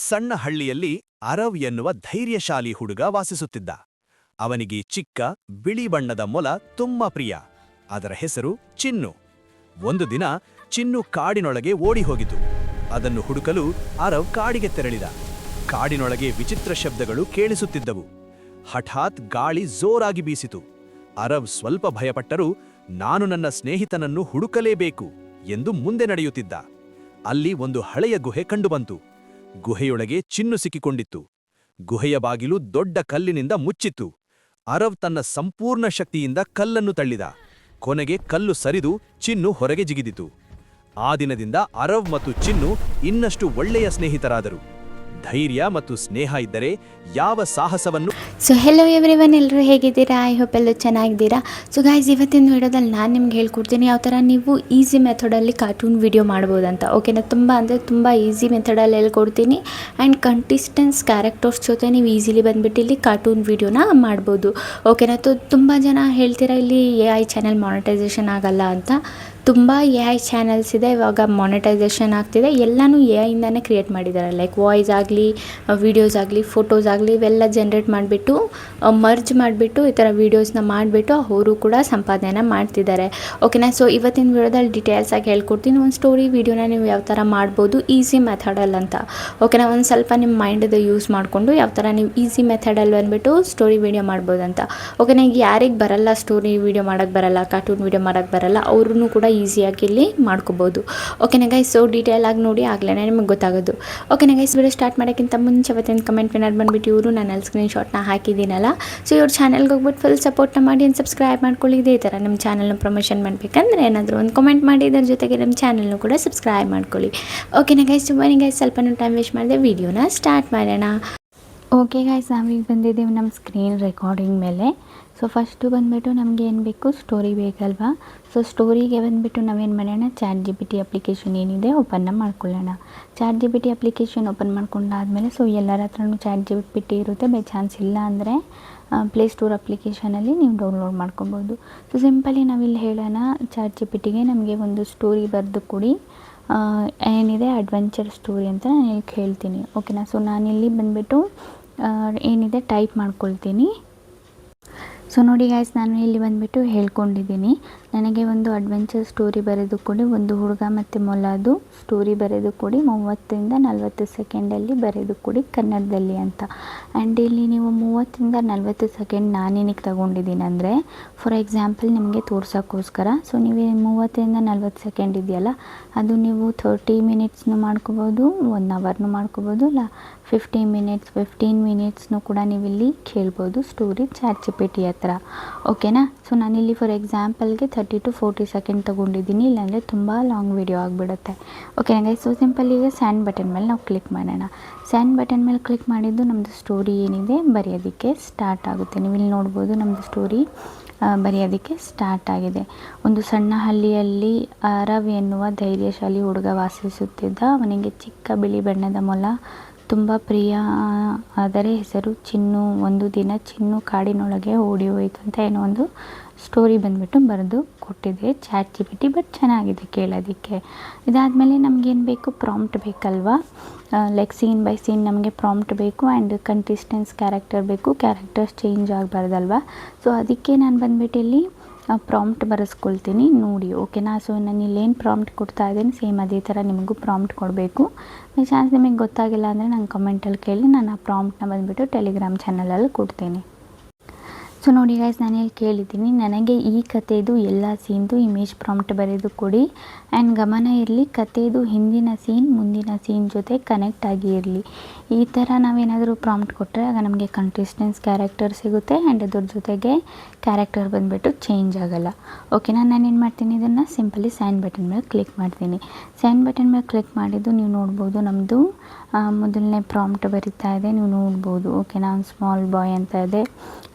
ಸಣ್ಣ ಹಳ್ಳಿಯಲ್ಲಿ ಅರವ್ ಎನ್ನುವ ಧೈರ್ಯಶಾಲಿ ಹುಡುಗ ವಾಸಿಸುತ್ತಿದ್ದ. ಅವನಿಗೆ ಚಿಕ್ಕ ಬಿಳಿ ಬಣ್ಣದ ಮೊಲ ತುಂಬಾ ಪ್ರಿಯ. ಅದರ ಹೆಸರು ಚಿನ್ನು. ಒಂದು ದಿನ ಚಿನ್ನು ಕಾಡಿನೊಳಗೆ ಓಡಿ ಹೋಗಿತು. ಅದನ್ನು ಹುಡುಕಲು ಅರವ್ ಕಾಡಿಗೆ ತೆರಳಿದ. ಕಾಡಿನೊಳಗೆ ವಿಚಿತ್ರ ಶಬ್ದಗಳು ಕೇಳಿಸುತ್ತಿದ್ದವು. ಹಠಾತ್ ಗಾಳಿ ಜೋರಾಗಿ ಬೀಸಿತು. ಅರವ್ ಸ್ವಲ್ಪ ಭಯಪಟ್ಟರೂ ನಾನು ನನ್ನ ಸ್ನೇಹಿತನನ್ನು ಹುಡುಕಲೇಬೇಕು ಎಂದು ಮುಂದೆ ನಡೆಯುತ್ತಿದ್ದ. ಅಲ್ಲಿ ಒಂದು ಹಳೆಯ ಗುಹೆ ಕಂಡುಬಂತು. ಗುಹೆಯೊಳಗೆ ಚಿನ್ನು ಸಿಕ್ಕಿಕೊಂಡಿತ್ತು. ಗುಹೆಯ ಬಾಗಿಲು ದೊಡ್ಡ ಕಲ್ಲಿನಿಂದ ಮುಚ್ಚಿತ್ತು. ಅರವ್ ತನ್ನ ಸಂಪೂರ್ಣ ಶಕ್ತಿಯಿಂದ ಕಲ್ಲನ್ನು ತಳ್ಳಿದ. ಕೊನೆಗೆ ಕಲ್ಲು ಸರಿದು ಚಿನ್ನು ಹೊರಗೆ ಜಿಗಿದಿತು. ಆ ದಿನದಿಂದ ಅರವ್ ಮತ್ತು ಚಿನ್ನು ಇನ್ನಷ್ಟು ಒಳ್ಳೆಯ ಸ್ನೇಹಿತರಾದರು. ಧೈರ್ಯ ಮತ್ತು ಸ್ನೇಹ ಇದ್ದರೆ ಯಾವ ಸಾಹಸವನ್ನು. ಸೊ ಹೆಲೋ ಎವ್ರಿವನ್, ಎಲ್ಲರೂ ಹೇಗಿದ್ದೀರಾ? ಐ ಹೋಪ್ ಎಲ್ಲರೂ ಚೆನ್ನಾಗಿದ್ದೀರಾ. ಸೊ ಗೈಸ್, ಇವತ್ತಿನ ವಿಡಿಯೋದಲ್ಲಿ ನಾನು ನಿಮ್ಗೆ ಹೇಳ್ಕೊಡ್ತೀನಿ ಯಾವ ಥರ ನೀವು ಈಸಿ ಮೆಥಡಲ್ಲಿ ಕಾರ್ಟೂನ್ ವಿಡಿಯೋ ಮಾಡ್ಬೋದಂತ. ಓಕೆನಾ? ತುಂಬ ಈಸಿ ಮೆಥಡಲ್ಲಿ ಹೇಳ್ಕೊಡ್ತೀನಿ. ಆ್ಯಂಡ್ ಕಂಟಿಸ್ಟೆನ್ಸ್ ಕ್ಯಾರೆಕ್ಟರ್ಸ್ ಜೊತೆ ನೀವು ಈಸಿಲಿ ಬಂದುಬಿಟ್ಟು ಇಲ್ಲಿ ಕಾರ್ಟೂನ್ ವಿಡಿಯೋನ ಮಾಡ್ಬೋದು. ಓಕೆನಾ? ತುಂಬ ಜನ ಹೇಳ್ತೀರಾ ಇಲ್ಲಿ AI ಚಾನೆಲ್ ಮಾನಿಟೈಸೇಷನ್ ಆಗಲ್ಲ ಅಂತ. ತುಂಬ AI ಚಾನಲ್ಸ್ ಇದೆ, ಇವಾಗ ಮಾನಿಟೈಸೇಷನ್ ಆಗ್ತಿದೆ. ಎಲ್ಲನೂ AI ಇಂದಾನೇ ಕ್ರಿಯೇಟ್ ಮಾಡಿದ್ದಾರೆ. ಲೈಕ್ ವಾಯ್ಸ್ ಆಗಲಿ, ವೀಡಿಯೋಸ್ ಆಗಲಿ, ಫೋಟೋಸ್ ಆಗಲಿ, ಇವೆಲ್ಲ ಜನ್ರೇಟ್ ಮಾಡಿಬಿಟ್ಟು ಮರ್ಜ್ ಮಾಡಿಬಿಟ್ಟು ಈ ಥರ ವೀಡಿಯೋಸ್ನ ಮಾಡಿಬಿಟ್ಟು ಅವರು ಕೂಡ ಸಂಪಾದನೆನ ಮಾಡ್ತಿದ್ದಾರೆ. ಓಕೆನಾ? ಸೊ ಇವತ್ತಿನ ವಿಡಿಯೋದಲ್ಲಿ ಡೀಟೇಲ್ಸಾಗಿ ಹೇಳ್ಕೊಡ್ತೀನಿ. ಒಂದು ಸ್ಟೋರಿ ವೀಡಿಯೋನ ನೀವು ಯಾವ ಥರ ಮಾಡ್ಬೋದು ಈಸಿ ಮೆಥಡಲ್ಲಿ ಅಂತ. ಓಕೆನಾ? ಒಂದು ಸ್ವಲ್ಪ ನಿಮ್ಮ ಮೈಂಡದು ಯೂಸ್ ಮಾಡಿಕೊಂಡು ಯಾವ ಥರ ನೀವು ಈಸಿ ಮೆಥಡಲ್ಲಿ ಬಂದುಬಿಟ್ಟು ಸ್ಟೋರಿ ವೀಡಿಯೋ ಮಾಡ್ಬೋದಂತ. ಓಕೆನಾ? ಈಗ ಯಾರಿಗೆ ಬರಲ್ಲ, ಸ್ಟೋರಿ ವೀಡಿಯೋ ಮಾಡೋಕ್ಕೆ ಬರಲ್ಲ, ಕಾರ್ಟೂನ್ ವೀಡಿಯೋ ಮಾಡೋಕ್ಕೆ ಬರಲ್ಲ, ಅವ್ರೂ ಕೂಡ ಈಸಿಯಾಗಿ ಇಲ್ಲಿ ಮಾಡ್ಕೋಬೋದು. ಓಕೆನಾ ಗೈಸ್? ಸೊ ಡೀಟೇಲಾಗಿ ನೋಡಿ ಆಗಲೇ ನಿಮಗೆ ಗೊತ್ತಾಗೋದು. ಓಕೆನಾ ಗೈಸ್? ವಿಡಿಯೋ ಸ್ಟಾರ್ಟ್ ಮಾಡೋಕ್ಕಿಂತ ಮುಂಚೆ ಅವತ್ತಿನ ಕಮೆಂಟ್ ವಿನರ್ ಬಂದುಬಿಟ್ಟು ಇವರು ನಾನು ಸ್ಕ್ರೀನ್ಶಾಟ್ನ ಹಾಕಿದ್ದೀನಲ್ಲ. ಸೊ ಇವ್ರ ಚಾನಲ್ಗೆ ಹೋಗ್ಬಿಟ್ಟು ಫುಲ್ ಸಪೋರ್ಟ್ನ ಮಾಡಿ ಒಂದು ಸಬ್ಸ್ಕ್ರೈಬ್ ಮಾಡ್ಕೊಳ್ಳಿ. ಇದೇ ಥರ ನಮ್ಮ ಚಾನಲ್ನ ಪ್ರಮೋಷನ್ ಮಾಡಬೇಕಂದ್ರೆ ಏನಾದರೂ ಒಂದು ಕಮೆಂಟ್ ಮಾಡಿ, ಇದರ ಜೊತೆಗೆ ನಮ್ಮ ಚಾನಲ್ನು ಕೂಡ ಸಬ್ಸ್ಕ್ರೈಬ್ ಮಾಡ್ಕೊಳ್ಳಿ. ಓಕೆನಾ ಗೈಸ್? ಬನ್ನಿ ಗೈಸ್, ಸ್ವಲ್ಪ ಟೈಮ್ ವೇಸ್ಟ್ ಮಾಡಿದೆ, ವೀಡಿಯೋನ ಸ್ಟಾರ್ಟ್ ಮಾಡೋಣ. ಓಕೆ ಗೈಸ್, ನಾವೀಗ ಬಂದಿದ್ದೀವಿ ನಮ್ಮ ಸ್ಕ್ರೀನ್ ರೆಕಾರ್ಡಿಂಗ್ ಮೇಲೆ. ಸೊ ಫಸ್ಟು ಬಂದುಬಿಟ್ಟು ನಮಗೆ ಏನು ಬೇಕು, ಸ್ಟೋರಿ ಬೇಕಲ್ವಾ? ಸೊ ಸ್ಟೋರಿಗೆ ಬಂದುಬಿಟ್ಟು ನಾವೇನು ಮಾಡೋಣ, ChatGPT ಅಪ್ಲಿಕೇಶನ್ ಏನಿದೆ ಓಪನ್ನ ಮಾಡ್ಕೊಳ್ಳೋಣ. ChatGPT ಅಪ್ಲಿಕೇಶನ್ ಓಪನ್ ಮಾಡ್ಕೊಂಡಾದಮೇಲೆ ಸೊ ಎಲ್ಲರ ಹತ್ರನೂ ChatGPT ಇರುತ್ತೆ. ಬೈ ಚಾನ್ಸ್ ಇಲ್ಲ ಅಂದರೆ ಪ್ಲೇಸ್ಟೋರ್ ಅಪ್ಲಿಕೇಶನಲ್ಲಿ ನೀವು ಡೌನ್ಲೋಡ್ ಮಾಡ್ಕೊಬೋದು. ಸೊ ಸಿಂಪಲಿ ನಾವಿಲ್ಲಿ ಹೇಳೋಣ, ChatGPTಗೆ ನಮಗೆ ಒಂದು ಸ್ಟೋರಿ ಬರೆದು ಕೊಡಿ, ಏನಿದೆ ಅಡ್ವೆಂಚರ್ ಸ್ಟೋರಿ ಅಂತ ನಾನು ಇಲ್ಲಿ ಹೇಳ್ತೀನಿ. ಓಕೆನಾ? ಸೊ ನಾನಿಲ್ಲಿ ಬಂದುಬಿಟ್ಟು ಏನಿದೆ ಟೈಪ್ ಮಾಡ್ಕೊಳ್ತೀನಿ. ಸೊ ನೋಡಿ ಗೈಸ್, ನಾನು ಇಲ್ಲಿ ಬಂದುಬಿಟ್ಟು ಹೇಳ್ಕೊಂಡಿದ್ದೀನಿ, ನನಗೆ ಒಂದು ಅಡ್ವೆಂಚರ್ ಸ್ಟೋರಿ ಬರೆದು ಕೊಡಿ, ಒಂದು ಹುಡುಗ ಮತ್ತು ಮೊಲದು ಸ್ಟೋರಿ ಬರೆದು ಕೊಡಿ, 30ರಿಂದ 40 ಸೆಕೆಂಡಲ್ಲಿ ಬರೆದು ಕೊಡಿ ಕನ್ನಡದಲ್ಲಿ ಅಂತ. ಆ್ಯಂಡ್ ಇಲ್ಲಿ ನೀವು 30ರಿಂದ 40 ಸೆಕೆಂಡ್ ನಾನೇನಕ್ಕೆ ತಗೊಂಡಿದ್ದೀನಿ ಅಂದರೆ, ಫಾರ್ ಎಕ್ಸಾಂಪಲ್ ನಿಮಗೆ ತೋರ್ಸೋಕ್ಕೋಸ್ಕರ. ಸೊ ನೀವು 30ರಿಂದ 40 ಸೆಕೆಂಡ್ ಇದೆಯಲ್ಲ, ಅದು ನೀವು 30 ಮಿನಿಟ್ಸ್ನು ಮಾಡ್ಕೋಬೋದು, 1 ಅವರ್ನು ಮಾಡ್ಕೋಬೋದು, ಇಲ್ಲ 15 ಮಿನಿಟ್ಸ್ನು ಕೂಡ ನೀವು ಇಲ್ಲಿ ಕೇಳ್ಬೋದು ಸ್ಟೋರಿ ChatGPT ಹತ್ರ. ಓಕೆನಾ? ಸೊ ನಾನಿಲ್ಲಿ ಫಾರ್ ಎಕ್ಸಾಂಪಲ್ಗೆ 30 to 40 ಸೆಕೆಂಡ್ ತೊಗೊಂಡಿದ್ದೀನಿ, ಇಲ್ಲಾಂದರೆ ತುಂಬ ಲಾಂಗ್ ವಿಡಿಯೋ ಆಗಿಬಿಡುತ್ತೆ. Okay guys? ಸೊ ಸಿಂಪಲ್ ಈಗ ಸ್ಯಾಂಡ್ ಬಟನ್ ಮೇಲೆ ನಾವು ಕ್ಲಿಕ್ ಮಾಡೋಣ. ಸ್ಯಾಂಡ್ ಬಟನ್ ಮೇಲೆ ಕ್ಲಿಕ್ ಮಾಡಿದ್ದು ನಮ್ಮದು ಸ್ಟೋರಿ ಏನಿದೆ ಬರೆಯೋದಕ್ಕೆ ಸ್ಟಾರ್ಟ್ ಆಗುತ್ತೆ. ನೀವು ಇಲ್ಲಿ ನೋಡ್ಬೋದು ನಮ್ಮದು ಸ್ಟೋರಿ ಬರೆಯೋದಕ್ಕೆ ಸ್ಟಾರ್ಟ್ ಆಗಿದೆ. ಒಂದು ಸಣ್ಣ ಹಳ್ಳಿಯಲ್ಲಿ ಅರವ್ ಎನ್ನುವ ಧೈರ್ಯಶಾಲಿ ಹುಡುಗ ವಾಸಿಸುತ್ತಿದ್ದ. ಅವನಿಗೆ ಚಿಕ್ಕ ಬಿಳಿ ಬಣ್ಣದ ಮೊಲ ತುಂಬ ಪ್ರಿಯ, ಆದರೆ ಹೆಸರು ಚಿನ್ನು. ಒಂದು ದಿನ ಚಿನ್ನು ಕಾಡಿನೊಳಗೆ ಓಡಿ ಹೋಯಿತು ಅಂತ ಏನೋ ಒಂದು ಸ್ಟೋರಿ ಬಂದುಬಿಟ್ಟು ಬರೆದು ಕೊಟ್ಟಿದೆ ChatGPT. ಬಟ್ ಚೆನ್ನಾಗಿದೆ ಕೇಳೋದಕ್ಕೆ. ಇದಾದಮೇಲೆ ನಮಗೇನು ಬೇಕು, ಪ್ರಾಂಪ್ಟ್ ಬೇಕಲ್ವಾ? ಲೈಕ್ ಸೀನ್ ಬೈ ಸೀನ್ ನಮಗೆ ಪ್ರಾಂಪ್ಟ್ ಬೇಕು. ಆ್ಯಂಡ್ ಕಂಟಿಸ್ಟೆನ್ಸ್ ಕ್ಯಾರೆಕ್ಟರ್ ಬೇಕು, ಕ್ಯಾರೆಕ್ಟರ್ಸ್ ಚೇಂಜ್ ಆಗಬಾರ್ದಲ್ವಾ? ಸೊ ಅದಕ್ಕೆ ನಾನು ಬಂದುಬಿಟ್ಟು ಇಲ್ಲಿ ಪ್ರಾಂಪ್ಟ್ ಬರೆಸ್ಕೊಳ್ತೀನಿ ನೋಡಿ. ಓಕೆನಾ? ಸೊ ನಾನು ಇಲ್ಲೇನು ಪ್ರಾಂಪ್ಟ್ ಕೊಡ್ತಾ ಇದ್ದೀನಿ ಸೇಮ್ ಅದೇ ಥರ ನಿಮಗೂ ಪ್ರಾಂಪ್ಟ್ ಕೊಡಬೇಕು. ಬೈ ಚಾನ್ಸ್ ನಿಮಗೆ ಗೊತ್ತಾಗಿಲ್ಲ ಅಂದರೆ ನಂಗೆ ಕಮೆಂಟಲ್ಲಿ ಕೇಳಿ, ನಾನು ಆ ಪ್ರಾಂಪ್ಟ್ನ ಬಂದುಬಿಟ್ಟು ಟೆಲಿಗ್ರಾಮ್ ಚಾನಲಲ್ಲಿ ಕೊಡ್ತೀನಿ. ಸೊ ನೋಡಿ ಗೈಸ್, ನಾನು ಇಲ್ಲಿ ಕೇಳಿದ್ದೀನಿ, ನನಗೆ ಈ ಕಥೆದು ಎಲ್ಲ ಸೀನ್ದು ಇಮೇಜ್ ಪ್ರಾಂಪ್ಟ್ ಬರೆದು ಕೊಡಿ. ಆ್ಯಂಡ್ ಗಮನ ಇರಲಿ, ಕಥೆದು ಹಿಂದಿನ ಸೀನ್ ಮುಂದಿನ ಸೀನ್ ಜೊತೆ ಕನೆಕ್ಟ್ ಆಗಿ ಇರಲಿ. ಈ ಥರ ನಾವೇನಾದರೂ ಪ್ರಾಂಪ್ಟ್ ಕೊಟ್ಟರೆ ಆಗ ನಮಗೆ ಕಂಟಿಸ್ಟೆನ್ಸ್ ಕ್ಯಾರೆಕ್ಟರ್ ಸಿಗುತ್ತೆ. ಆ್ಯಂಡ್ ಅದ್ರ ಜೊತೆಗೆ ಕ್ಯಾರೆಕ್ಟರ್ ಬಂದುಬಿಟ್ಟು ಚೇಂಜ್ ಆಗೋಲ್ಲ. ಓಕೆನಾ? ನಾನೇನು ಮಾಡ್ತೀನಿ, ಇದನ್ನು ಸಿಂಪಲಿ ಸ್ಯಾಂಡ್ ಬಟನ್ ಮೇಲೆ ಕ್ಲಿಕ್ ಮಾಡ್ತೀನಿ. ಸ್ಯಾಂಡ್ ಬಟನ್ ಮೇಲೆ ಕ್ಲಿಕ್ ಮಾಡಿದ್ದು ನೀವು ನೋಡ್ಬೋದು ನಮ್ಮದು ಮೊದಲನೇ ಪ್ರಾಂಪ್ಟ್ ಬರಿತಾ ಇದೆ, ನೀವು ನೋಡ್ಬೋದು. ಓಕೆನಾ? ಒಂದು ಸ್ಮಾಲ್ ಬಾಯ್ ಅಂತ ಇದೆ.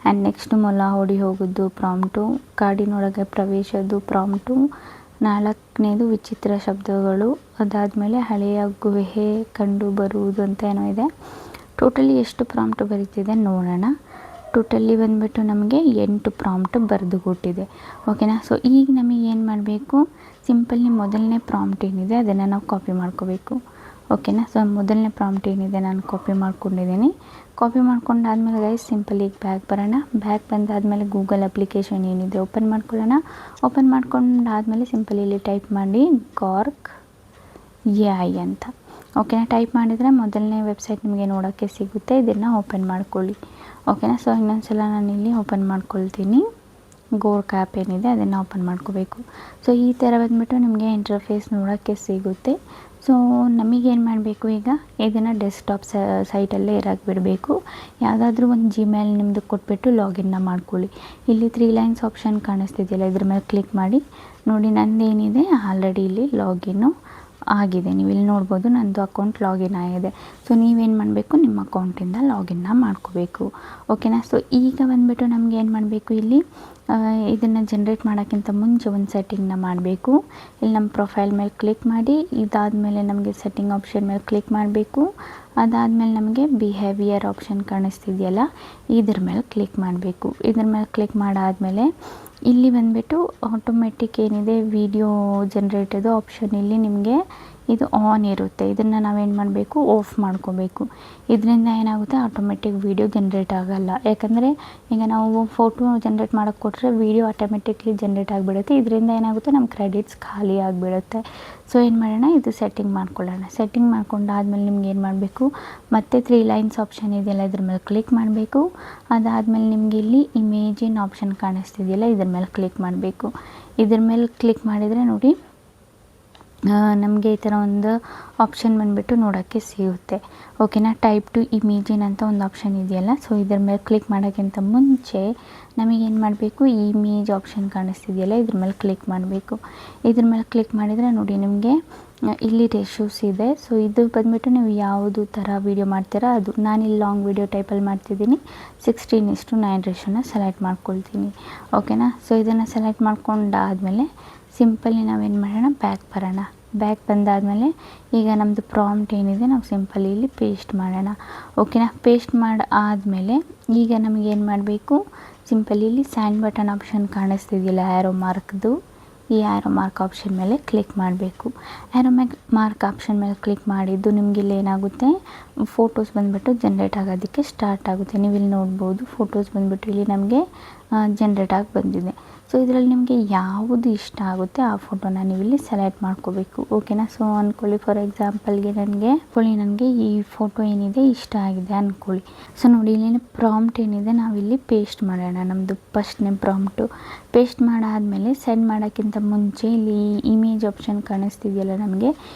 ಆ್ಯಂಡ್ ನೆಕ್ಸ್ಟ್ ಮೊಲ ಓಡಿ ಹೋಗೋದು ಪ್ರಾಂಪ್ಟು, ಕಾಡಿನೊಳಗೆ ಪ್ರವೇಶದ್ದು ಪ್ರಾಂಪ್ಟು, 4ನೇದು ವಿಚಿತ್ರ ಶಬ್ದಗಳು, ಅದಾದಮೇಲೆ ಹಳೆಯ ಗುಹೆ ಕಂಡು ಬರುವುದು ಅಂತ ಏನೋ ಇದೆ. ಟೋಟಲಿ ಎಷ್ಟು ಪ್ರಾಂಪ್ಟ್ ಬರೀತಿದೆ ನೋಡೋಣ. ಟೋಟಲಿ ಬಂದುಬಿಟ್ಟು ನಮಗೆ 8 ಪ್ರಾಂಪ್ಟ್ ಬರೆದು ಕೊಟ್ಟಿದೆ. ಓಕೆನಾ? ಸೊ ಈಗ ನಮಗೆ ಏನು ಮಾಡಬೇಕು, ಸಿಂಪಲ್ ಮೊದಲನೇ ಪ್ರಾಂಪ್ಟ್ ಏನಿದೆ ಅದನ್ನು ನಾವು ಕಾಪಿ ಮಾಡ್ಕೋಬೇಕು. ಓಕೆನಾ. ಸೊ ಮೊದಲನೇ ಪ್ರಾಂಪ್ಟ್ ಏನಿದೆ ನಾನು ಕಾಪಿ ಮಾಡ್ಕೊಂಡಿದ್ದೀನಿ. ಕಾಪಿ ಮಾಡ್ಕೊಂಡಾದ್ಮೇಲೆ ಗೈಸ್ ಸಿಂಪಲ್ ಈಗ ಬ್ಯಾಕ್ ಬರೋಣ. ಬ್ಯಾಕ್ ಬಂದಾದಮೇಲೆ ಗೂಗಲ್ ಅಪ್ಲಿಕೇಶನ್ ಏನಿದೆ ಓಪನ್ ಮಾಡ್ಕೊಳ್ಳೋಣ. ಓಪನ್ ಮಾಡ್ಕೊಂಡಾದ್ಮೇಲೆ ಸಿಂಪಲ್ ಇಲ್ಲಿ ಟೈಪ್ ಮಾಡಿ ಗಾರ್ಕ್ AI ಅಂತ. ಓಕೆನಾ. ಟೈಪ್ ಮಾಡಿದರೆ ಮೊದಲನೇ ವೆಬ್ಸೈಟ್ ನಿಮಗೆ ನೋಡೋಕ್ಕೆ ಸಿಗುತ್ತೆ. ಇದನ್ನು ಓಪನ್ ಮಾಡ್ಕೊಳ್ಳಿ. ಓಕೆನಾ. ಸೊ ಇನ್ನೊಂದು ಸಲ ನಾನು ಇಲ್ಲಿ ಓಪನ್ ಮಾಡ್ಕೊಳ್ತೀನಿ. ಗೋರ್ಕ್ ಆ್ಯಪ್ ಏನಿದೆ ಅದನ್ನು ಓಪನ್ ಮಾಡ್ಕೋಬೇಕು. ಸೊ ಈ ಥರ ಬಂದುಬಿಟ್ಟು ನಿಮಗೆ ಇಂಟರ್ಫೇಸ್ ನೋಡೋಕ್ಕೆ ಸಿಗುತ್ತೆ. ಸೊ ನಮಗೇನು ಮಾಡಬೇಕು, ಈಗ ಇದನ್ನು ಡೆಸ್ಕ್ಟಾಪ್ ಸೈಟಲ್ಲೇ ಇರೋಕ್ಕೆ ಬಿಡಬೇಕು. ಯಾವುದಾದ್ರೂ ಒಂದು ಜಿಮೇಲ್ ನಿಮ್ಮದು ಕೊಟ್ಬಿಟ್ಟು ಲಾಗಿನ್ನ ಮಾಡ್ಕೊಳ್ಳಿ. ಇಲ್ಲಿ 3 ಲೈನ್ಸ್ ಆಪ್ಷನ್ ಕಾಣಿಸ್ತಿದೆಯಲ್ಲ, ಇದ್ರ ಮೇಲೆ ಕ್ಲಿಕ್ ಮಾಡಿ. ನೋಡಿ ನಂದೇನಿದೆ ಆಲ್ರೆಡಿ ಇಲ್ಲಿ ಲಾಗಿನ್ನು ಆಗಿದೆ. ನೀವು ಇಲ್ಲಿ ನೋಡ್ಬೋದು ನಂದು ಅಕೌಂಟ್ ಲಾಗಿನ್ ಆಗಿದೆ. ಸೊ ನೀವೇನು ಮಾಡಬೇಕು, ನಿಮ್ಮ ಅಕೌಂಟಿಂದ ಲಾಗಿನ್ನ ಮಾಡ್ಕೋಬೇಕು. ಓಕೆನಾ. ಸೊ ಈಗ ಬಂದುಬಿಟ್ಟು ನಮ್ಗೆ ಏನು ಮಾಡಬೇಕು, ಇಲ್ಲಿ ಇದನ್ನು ಜನ್ರೇಟ್ ಮಾಡೋಕ್ಕಿಂತ ಮುಂಚೆ ಒಂದು ಸೆಟ್ಟಿಂಗ್ನ ಮಾಡಬೇಕು. ಇಲ್ಲಿ ನಮ್ಮ ಪ್ರೊಫೈಲ್ ಮೇಲೆ ಕ್ಲಿಕ್ ಮಾಡಿ, ಇದಾದಮೇಲೆ ನಮಗೆ ಸೆಟ್ಟಿಂಗ್ ಆಪ್ಷನ್ ಮೇಲೆ ಕ್ಲಿಕ್ ಮಾಡಬೇಕು. ಅದಾದಮೇಲೆ ನಮಗೆ ಬಿಹೇವಿಯರ್ ಆಪ್ಷನ್ ಕಾಣಿಸ್ತಿದೆಯಲ್ಲ, ಇದ್ರ ಮೇಲೆ ಕ್ಲಿಕ್ ಮಾಡಬೇಕು. ಇದ್ರ ಮೇಲೆ ಕ್ಲಿಕ್ ಮಾಡಾದಮೇಲೆ ಇಲ್ಲಿ ಬಂದುಬಿಟ್ಟು ಆಟೋಮೆಟಿಕ್ ಏನಿದೆ ವಿಡಿಯೋ ಜನ್ರೇಟದು ಆಪ್ಷನ್ ಇಲ್ಲಿ ನಿಮಗೆ ಇದು ಆನ್ ಇರುತ್ತೆ. ಇದನ್ನು ನಾವೇನು ಮಾಡಬೇಕು, ಆಫ್ ಮಾಡ್ಕೋಬೇಕು. ಇದರಿಂದ ಏನಾಗುತ್ತೆ, ಆಟೋಮೆಟಿಕ್ ವೀಡಿಯೋ ಜನ್ರೇಟ್ ಆಗೋಲ್ಲ. ಯಾಕಂದರೆ ಈಗ ನಾವು ಫೋಟೋ ಜನ್ರೇಟ್ ಮಾಡೋಕ್ಕೆ ಕೊಟ್ಟರೆ ವೀಡಿಯೋ ಆಟೋಮೆಟಿಕ್ಲಿ ಜನ್ರೇಟ್ ಆಗಿಬಿಡುತ್ತೆ. ಇದರಿಂದ ಏನಾಗುತ್ತೆ, ನಮ್ಮ ಕ್ರೆಡಿಟ್ಸ್ ಖಾಲಿ ಆಗಿಬಿಡುತ್ತೆ. ಸೊ ಏನು ಮಾಡೋಣ, ಇದು ಸೆಟ್ಟಿಂಗ್ ಮಾಡ್ಕೊಳ್ಳೋಣ. ಸೆಟ್ಟಿಂಗ್ ಮಾಡ್ಕೊಂಡಾದ್ಮೇಲೆ ನಿಮ್ಗೆ ಏನು ಮಾಡಬೇಕು, ಮತ್ತೆ 3 ಲೈನ್ಸ್ ಆಪ್ಷನ್ ಇದೆಯಲ್ಲ, ಇದ್ರ ಮೇಲೆ ಕ್ಲಿಕ್ ಮಾಡಬೇಕು. ಅದಾದಮೇಲೆ ನಿಮಗೆ ಇಲ್ಲಿ ಇಮೇಜಿನ ಆಪ್ಷನ್ ಕಾಣಿಸ್ತಿದೆಯಲ್ಲ, ಇದ್ರ ಮೇಲೆ ಕ್ಲಿಕ್ ಮಾಡಬೇಕು. ಇದ್ರ ಮೇಲೆ ಕ್ಲಿಕ್ ಮಾಡಿದರೆ ನೋಡಿ ನಮಗೆ ಈ ಥರ ಒಂದು ಆಪ್ಷನ್ ಬಂದುಬಿಟ್ಟು ನೋಡೋಕ್ಕೆ ಸಿಗುತ್ತೆ. ಓಕೆನಾ. ಟೈಪ್ ಟು ಇಮೇಜಿನ್ ಅಂತ ಒಂದು ಆಪ್ಷನ್ ಇದೆಯಲ್ಲ, ಸೊ ಇದ್ರ ಮೇಲೆ ಕ್ಲಿಕ್ ಮಾಡೋಕ್ಕಿಂತ ಮುಂಚೆ ನಮಗೇನು ಮಾಡಬೇಕು, ಈ ಇಮೇಜ್ ಆಪ್ಷನ್ ಕಾಣಿಸ್ತಿದೆಯಲ್ಲ, ಇದ್ರ ಮೇಲೆ ಕ್ಲಿಕ್ ಮಾಡಬೇಕು. ಇದ್ರ ಮೇಲೆ ಕ್ಲಿಕ್ ಮಾಡಿದರೆ ನೋಡಿ ನಿಮಗೆ ಇಲ್ಲಿ ರೇಷ್ಯೂಸ್ ಇದೆ. ಸೊ ಇದು ಬಂದುಬಿಟ್ಟು ನೀವು ಯಾವುದು ಥರ ವೀಡಿಯೋ ಮಾಡ್ತೀರಾ ಅದು. ನಾನಿಲ್ಲಿ ಲಾಂಗ್ ವೀಡಿಯೋ ಟೈಪಲ್ಲಿ ಮಾಡ್ತಿದ್ದೀನಿ. 16:9 ರೇಷ್ಯೋನ ಸೆಲೆಕ್ಟ್ ಮಾಡ್ಕೊಳ್ತೀನಿ. ಓಕೆನಾ. ಸೊ ಇದನ್ನು ಸೆಲೆಕ್ಟ್ ಮಾಡ್ಕೊಂಡಾದಮೇಲೆ ಸಿಂಪಲಿ ನಾವೇನು ಮಾಡೋಣ, ಬ್ಯಾಕ್ ಬರೋಣ. ಬ್ಯಾಕ್ ಬಂದಾದಮೇಲೆ ಈಗ ನಮ್ಮದು ಪ್ರಾಂಪ್ಟ್ ಏನಿದೆ ನಾವು ಸಿಂಪಲಿ ಇಲ್ಲಿ ಪೇಸ್ಟ್ ಮಾಡೋಣ. ಓಕೆನಾ. ಪೇಸ್ಟ್ ಆದಮೇಲೆ ಈಗ ನಮಗೇನು ಮಾಡಬೇಕು, ಸಿಂಪಲಿ ಇಲ್ಲಿ ಸ್ಯಾಂಡ್ ಬಟನ್ ಆಪ್ಷನ್ ಕಾಣಿಸ್ತಿದೆಯಲ್ಲ ಆ್ಯರೋ ಮಾರ್ಕ್ದು, ಈ ಆ್ಯರೋ ಮಾರ್ಕ್ ಆಪ್ಷನ್ ಮೇಲೆ ಕ್ಲಿಕ್ ಮಾಡಬೇಕು. ಆ್ಯರೋ ಮಾರ್ಕ್ ಆಪ್ಷನ್ ಮೇಲೆ ಕ್ಲಿಕ್ ಮಾಡಿದ್ದು ನಿಮಗೆ ಇಲ್ಲಿ ಏನಾಗುತ್ತೆ, ಫೋಟೋಸ್ ಬಂದುಬಿಟ್ಟು ಜನ್ರೇಟ್ ಆಗೋದಕ್ಕೆ ಸ್ಟಾರ್ಟ್ ಆಗುತ್ತೆ. ನೀವು ಇಲ್ಲಿ ನೋಡ್ಬೋದು ಫೋಟೋಸ್ ಬಂದುಬಿಟ್ಟು ಇಲ್ಲಿ ನಮಗೆ ಜನ್ರೇಟ್ ಆಗಿ ಬಂದಿದೆ. ಸೊ ಇದರಲ್ಲಿ ನಿಮಗೆ ಯಾವುದು ಇಷ್ಟ ಆಗುತ್ತೆ ಆ ಫೋಟೋನ ನೀವು ಇಲ್ಲಿ ಸೆಲೆಕ್ಟ್ ಮಾಡ್ಕೋಬೇಕು. ಓಕೆನಾ. ಸೊ ಅಂದ್ಕೊಳ್ಳಿ ಫಾರ್ ಎಕ್ಸಾಂಪಲ್ಗೆ ನನಗೆ ಈ ಫೋಟೋ ಏನಿದೆ ಇಷ್ಟ ಆಗಿದೆ ಅಂದ್ಕೊಳ್ಳಿ. ಸೊ ನೋಡಿ ಇಲ್ಲಿ ಪ್ರಾಂಪ್ಟ್ ಏನಿದೆ ನಾವಿಲ್ಲಿ ಪೇಸ್ಟ್ ಮಾಡೋಣ. ನಮ್ಮದು ಫಸ್ಟ್ನೇ ಪ್ರಾಂಪ್ಟು ಪೇಸ್ಟ್ ಮಾಡಾದಮೇಲೆ ಸೆಂಡ್ ಮಾಡೋಕ್ಕಿಂತ ಮುಂಚೆ ಇಲ್ಲಿ ಇಮೇಜ್ ಆಪ್ಷನ್ ಕಾಣಿಸ್ತಿದೆಯಲ್ಲ ನಮಗೆ,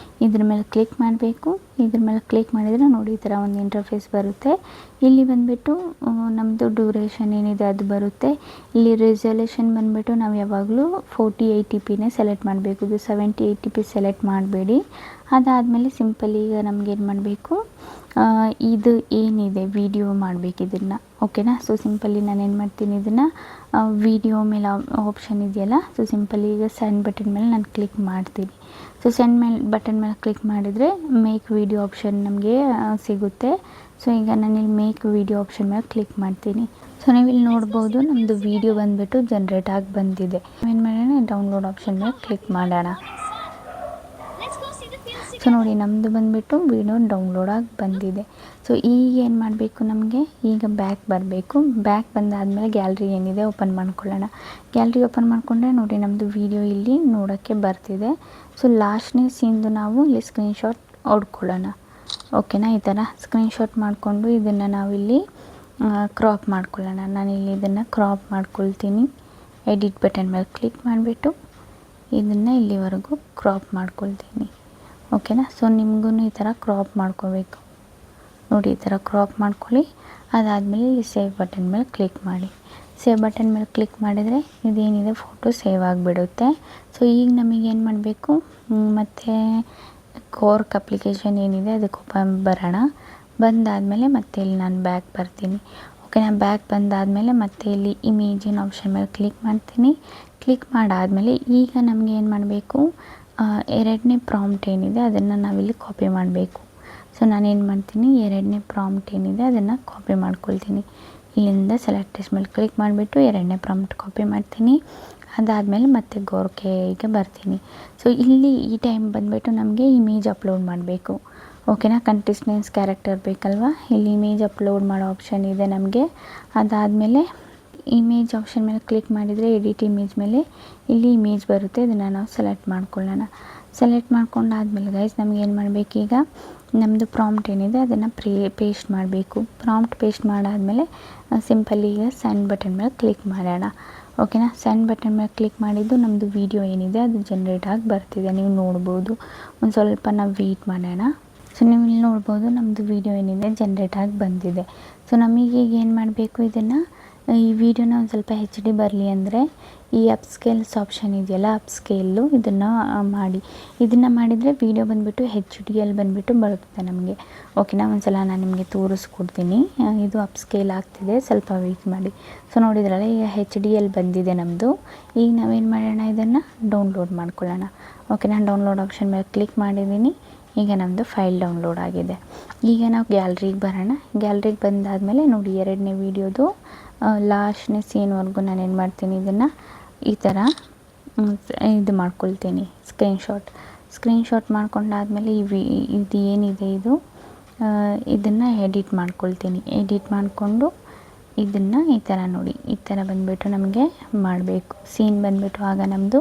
ಇದ್ರ ಮೇಲೆ ಕ್ಲಿಕ್ ಮಾಡಬೇಕು. ಇದ್ರ ಮೇಲೆ ಕ್ಲಿಕ್ ಮಾಡಿದರೆ ನೋಡಿ ಈ ಥರ ಒಂದು ಇಂಟರ್ಫೇಸ್ ಬರುತ್ತೆ. ಇಲ್ಲಿ ಬಂದುಬಿಟ್ಟು ನಮ್ಮದು ಡ್ಯೂರೇಷನ್ ಏನಿದೆ ಅದು ಬರುತ್ತೆ. ಇಲ್ಲಿ ರೆಸಲ್ಯೂಷನ್ ಬಂದುಬಿಟ್ಟು ನಾವು ಯಾವಾಗಲೂ 4080pನೇ ಸೆಲೆಕ್ಟ್ ಮಾಡಬೇಕು. ಇದು 7080p ಸೆಲೆಕ್ಟ್ ಮಾಡಬೇಡಿ. ಅದಾದಮೇಲೆ ಸಿಂಪಲ್ ಈಗ ನಮಗೇನು ಮಾಡಬೇಕು, ಇದು ಏನಿದೆ ವಿಡಿಯೋ ಮಾಡಬೇಕು ಇದನ್ನು. ಓಕೆನಾ. ಸೊ ಸಿಂಪಲಿ ನಾನೇನು ಮಾಡ್ತೀನಿ, ಇದನ್ನು ವಿಡಿಯೋ ಮೇಲೆ ಆಪ್ಷನ್ ಇದೆಯಲ್ಲ, ಸೊ ಸಿಂಪಲಿ ಈಗ ಸೆಂಡ್ ಬಟನ್ ಮೇಲೆ ನಾನು ಕ್ಲಿಕ್ ಮಾಡ್ತೀನಿ. ಸೊ ಸೆಂಡ್ ಬಟನ್ ಮೇಲೆ ಕ್ಲಿಕ್ ಮಾಡಿದರೆ ಮೇಕ್ ವಿಡಿಯೋ ಆಪ್ಷನ್ ನಮಗೆ ಸಿಗುತ್ತೆ. ಸೊ ಈಗ ನಾನಿಲ್ಲಿ ಮೇಕ್ ವಿಡಿಯೋ ಆಪ್ಷನ್ ಮೇಲೆ ಕ್ಲಿಕ್ ಮಾಡ್ತೀನಿ. ಸೊ ನೀವಿಲ್ಲಿ ನೋಡ್ಬೋದು ನಮ್ಮದು ವಿಡಿಯೋ ಬಂದುಬಿಟ್ಟು ಜನ್ರೇಟ್ ಆಗಿ ಬಂದಿದೆ. ಏನು ಮಾಡೋಣ, ಡೌನ್ಲೋಡ್ ಆಪ್ಷನ್ ಮೇಲೆ ಕ್ಲಿಕ್ ಮಾಡೋಣ. ಸೊ ನೋಡಿ ನಮ್ಮದು ಬಂದುಬಿಟ್ಟು ವಿಡಿಯೋ ಡೌನ್ಲೋಡ್ ಆಗಿ ಬಂದಿದೆ. ಸೊ ಈಗ ಏನು ಮಾಡಬೇಕು, ನಮಗೆ ಈಗ ಬ್ಯಾಕ್ ಬರಬೇಕು. ಬ್ಯಾಕ್ ಬಂದಾದಮೇಲೆ ಗ್ಯಾಲ್ರಿ ಏನಿದೆ ಓಪನ್ ಮಾಡ್ಕೊಳ್ಳೋಣ. ಗ್ಯಾಲ್ರಿ ಓಪನ್ ಮಾಡಿಕೊಂಡ್ರೆ ನೋಡಿ ನಮ್ಮದು ವಿಡಿಯೋ ಇಲ್ಲಿ ನೋಡೋಕ್ಕೆ ಬರ್ತಿದೆ. ಸೊ ಲಾಸ್ಟ್ನೇ ಸೀನ್ದು ನಾವು ಇಲ್ಲಿ ಸ್ಕ್ರೀನ್ಶಾಟ್ ಹೊಡ್ಕೊಳ್ಳೋಣ. ಓಕೆನಾ. ಈ ಥರ ಸ್ಕ್ರೀನ್ಶಾಟ್ ಮಾಡಿಕೊಂಡು ಇದನ್ನು ನಾವಿಲ್ಲಿ ಕ್ರಾಪ್ ಮಾಡ್ಕೊಳ್ಳೋಣ. ನಾನಿಲ್ಲಿ ಇದನ್ನು ಕ್ರಾಪ್ ಮಾಡ್ಕೊಳ್ತೀನಿ. ಎಡಿಟ್ ಬಟನ್ ಮೇಲೆ ಕ್ಲಿಕ್ ಮಾಡಿಬಿಟ್ಟು ಇದನ್ನು ಇಲ್ಲಿವರೆಗೂ ಕ್ರಾಪ್ ಮಾಡ್ಕೊಳ್ತೀನಿ. ಓಕೆನಾ. ಸೊ ನಿಮಗೂ ಈ ಥರ ಕ್ರಾಪ್ ಮಾಡ್ಕೋಬೇಕು. ನೋಡಿ ಈ ಥರ ಕ್ರಾಪ್ ಮಾಡ್ಕೊಳ್ಳಿ. ಅದಾದಮೇಲೆ ಇಲ್ಲಿ ಸೇವ್ ಬಟನ್ ಮೇಲೆ ಕ್ಲಿಕ್ ಮಾಡಿ. ಸೇವ್ ಬಟನ್ ಮೇಲೆ ಕ್ಲಿಕ್ ಮಾಡಿದರೆ ಇದೇನಿದೆ ಫೋಟೋ ಸೇವ್ ಆಗಿಬಿಡುತ್ತೆ. ಸೊ ಈಗ ನಮಗೇನು ಮಾಡಬೇಕು, ಮತ್ತು ಗಾರ್ಕ್ ಅಪ್ಲಿಕೇಶನ್ ಏನಿದೆ ಅದಕ್ಕೆ ಓಪನ್ ಬರೋಣ. ಬಂದಾದಮೇಲೆ ಮತ್ತೆ ಇಲ್ಲಿ ನಾನು ಬ್ಯಾಕ್ ಬರ್ತೀನಿ. ಓಕೆನಾ. ಬ್ಯಾಕ್ ಬಂದಾದಮೇಲೆ ಮತ್ತೆ ಇಲ್ಲಿ ಇಮೇಜಿನ ಆಪ್ಷನ್ ಮೇಲೆ ಕ್ಲಿಕ್ ಮಾಡ್ತೀನಿ. ಕ್ಲಿಕ್ ಮಾಡಾದಮೇಲೆ ಈಗ ನಮಗೆ ಏನು ಮಾಡಬೇಕು, ಎರಡನೇ ಪ್ರಾಂಪ್ಟ್ ಏನಿದೆ ಅದನ್ನು ನಾವಿಲ್ಲಿ ಕಾಪಿ ಮಾಡಬೇಕು. ಸೊ ನಾನೇನು ಮಾಡ್ತೀನಿ, ಎರಡನೇ ಪ್ರಾಂಪ್ಟ್ ಏನಿದೆ ಅದನ್ನು ಕಾಪಿ ಮಾಡ್ಕೊಳ್ತೀನಿ. ಇಲ್ಲಿಂದ ಸೆಲೆಕ್ಟರ್ಸ್ ಮೇಲೆ ಕ್ಲಿಕ್ ಮಾಡಿಬಿಟ್ಟು ಎರಡನೇ ಪ್ರಾಂಪ್ಟ್ ಕಾಪಿ ಮಾಡ್ತೀನಿ. ಅದಾದಮೇಲೆ ಮತ್ತೆ ಗೋರ್ಕೆಗೆ ಬರ್ತೀನಿ. ಸೊ ಇಲ್ಲಿ ಈ ಟೈಮ್ ಬಂದುಬಿಟ್ಟು ನಮಗೆ ಇಮೇಜ್ ಅಪ್ಲೋಡ್ ಮಾಡಬೇಕು. ಓಕೆನಾ. ಕಂಟಿನ್ಯೂಸ್ ಕ್ಯಾರೆಕ್ಟರ್ ಬೇಕಲ್ವಾ, ಇಲ್ಲಿ ಇಮೇಜ್ ಅಪ್ಲೋಡ್ ಮಾಡೋ ಆಪ್ಷನ್ ಇದೆ ನಮಗೆ. ಅದಾದಮೇಲೆ ಇಮೇಜ್ ಆಪ್ಷನ್ ಮೇಲೆ ಕ್ಲಿಕ್ ಮಾಡಿದರೆ ಎಡಿಟ್ ಇಮೇಜ್ ಮೇಲೆ ಇಲ್ಲಿ ಇಮೇಜ್ ಬರುತ್ತೆ. ಇದನ್ನು ನಾವು ಸೆಲೆಕ್ಟ್ ಮಾಡ್ಕೊಳ್ಳೋಣ. ಸೆಲೆಕ್ಟ್ ಮಾಡ್ಕೊಂಡಾದ್ಮೇಲೆ ಗೈಸ್ ನಮ್ಗೆ ಏನು ಮಾಡಬೇಕೀಗ, ನಮ್ಮದು ಪ್ರಾಂಪ್ಟ್ ಏನಿದೆ ಅದನ್ನು ಪೇಸ್ಟ್ ಮಾಡಬೇಕು. ಪ್ರಾಂಪ್ಟ್ ಪೇಸ್ಟ್ ಮಾಡಾದಮೇಲೆ ಸಿಂಪಲ್ ಈಗ ಸೆಂಡ್ ಬಟನ್ ಮೇಲೆ ಕ್ಲಿಕ್ ಮಾಡೋಣ. ಓಕೆನಾ. ಸೆಂಡ್ ಬಟನ್ ಮೇಲೆ ಕ್ಲಿಕ್ ಮಾಡಿದ್ದು ನಮ್ಮದು ವೀಡಿಯೋ ಏನಿದೆ ಅದು ಜನ್ರೇಟ್ ಆಗಿ ಬರ್ತಿದೆ, ನೀವು ನೋಡ್ಬೋದು. ಒಂದು ಸ್ವಲ್ಪ ನಾವು ವೆಯ್ಟ್ ಮಾಡೋಣ. ಸೊ ನೀವು ಇಲ್ಲಿ ನೋಡ್ಬೋದು ನಮ್ಮದು ವೀಡಿಯೋ ಏನಿದೆ ಜನ್ರೇಟ್ ಆಗಿ ಬಂದಿದೆ. ಸೊ ನಮಗೀಗ ಏನು ಮಾಡಬೇಕು, ಇದನ್ನು ಈ ವಿಡಿಯೋನ ಒಂದು ಸ್ವಲ್ಪ HD ಬರಲಿ ಅಂದರೆ ಈ ಅಪ್ಸ್ಕೇಲ್ಸ್ ಆಪ್ಷನ್ ಇದೆಯಲ್ಲ, ಅಪ್ಸ್ಕೇಲು ಇದನ್ನು ಮಾಡಿ. ಇದನ್ನು ಮಾಡಿದರೆ ವೀಡಿಯೋ ಬಂದುಬಿಟ್ಟು HDಯಲ್ಲಿ ಬಂದುಬಿಟ್ಟು ಬರುತ್ತೆ ನಮಗೆ. ಓಕೆನಾ. ಒಂದು ಸಲ ನಾನು ನಿಮಗೆ ತೋರಿಸ್ಕೊಡ್ತೀನಿ. ಇದು ಅಪ್ಸ್ಕೇಲ್ ಆಗ್ತಿದೆ, ಸ್ವಲ್ಪ ವೆಯ್ಟ್ ಮಾಡಿ. ಸೊ ನೋಡಿದ್ರಲ್ಲ ಈಗ HDಯಲ್ಲಿ ಬಂದಿದೆ ನಮ್ಮದು. ಈಗ ನಾವೇನು ಮಾಡೋಣ, ಇದನ್ನು ಡೌನ್ಲೋಡ್ ಮಾಡ್ಕೊಳ್ಳೋಣ. ಓಕೆನಾ. ಡೌನ್ಲೋಡ್ ಆಪ್ಷನ್ ಮೇಲೆ ಕ್ಲಿಕ್ ಮಾಡಿದ್ದೀನಿ. ಈಗ ನಮ್ಮದು ಫೈಲ್ ಡೌನ್ಲೋಡ್ ಆಗಿದೆ. ಈಗ ನಾವು ಗ್ಯಾಲ್ರಿಗೆ ಬರೋಣ. ಗ್ಯಾಲ್ರಿಗೆ ಬಂದಾದಮೇಲೆ ನೋಡಿ ಎರಡನೇ ವೀಡಿಯೋದು ಲಾಸ್ಟ್ನೇ ಸೀನ್ವರೆಗೂ ನಾನು ಏನು ಮಾಡ್ತೀನಿ, ಇದನ್ನು ಈ ಥರ ಇದು ಮಾಡ್ಕೊಳ್ತೀನಿ, ಸ್ಕ್ರೀನ್ಶಾಟ್ ಮಾಡ್ಕೊಂಡಾದ್ಮೇಲೆ ಇದು ಏನಿದೆ ಇದನ್ನು ಎಡಿಟ್ ಮಾಡ್ಕೊಳ್ತೀನಿ. ಎಡಿಟ್ ಮಾಡಿಕೊಂಡು ಇದನ್ನು ಈ ಥರ ನೋಡಿ, ಈ ಥರ ಬಂದುಬಿಟ್ಟು ನಮಗೆ ಮಾಡಬೇಕು. ಸೀನ್ ಬಂದುಬಿಟ್ಟು ಆಗ ನಮ್ಮದು